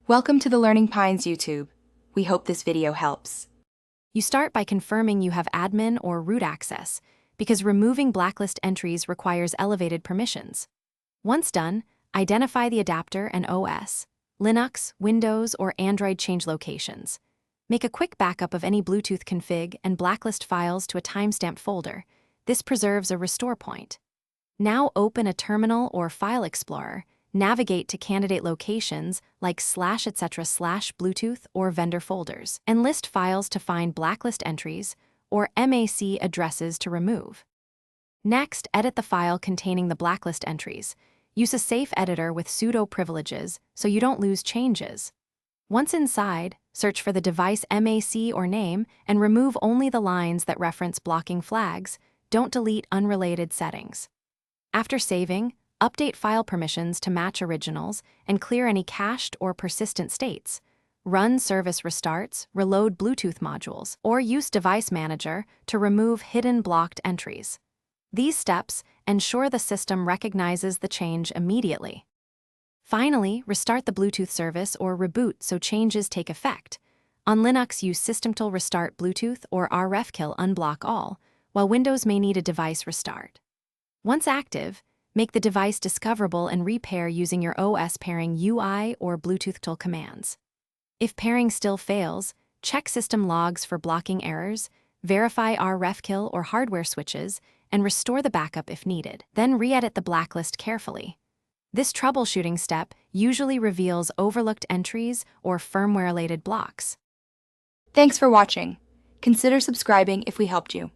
Welcome to the Learning Pines YouTube. We hope this video helps. You start by confirming you have admin or root access, because removing blacklist entries requires elevated permissions. Once done, identify the adapter and OS, Linux, Windows, or Android change locations. Make a quick backup of any Bluetooth config and blacklist files to a timestamped folder. This preserves a restore point. Now open a terminal or file explorer. Navigate to candidate locations like /etc/Bluetooth or vendor folders, and list files to find blacklist entries or MAC addresses to remove. Next, edit the file containing the blacklist entries. Use a safe editor with sudo privileges so you don't lose changes. Once inside, search for the device MAC or name and remove only the lines that reference blocking flags. Don't delete unrelated settings. After saving, update file permissions to match originals and clear any cached or persistent states. Run service restarts, reload Bluetooth modules, or use Device Manager to remove hidden blocked entries. These steps ensure the system recognizes the change immediately. Finally, restart the Bluetooth service or reboot so changes take effect. On Linux, use systemtool restart Bluetooth or rfkill unblock all, while Windows may need a device restart. Once active, make the device discoverable and repair using your OS pairing UI or Bluetooth tool commands. If pairing still fails, check system logs for blocking errors, verify rfkill or hardware switches, and restore the backup if needed. Then re-edit the blacklist carefully. This troubleshooting step usually reveals overlooked entries or firmware-related blocks. Thanks for watching. Consider subscribing if we helped you.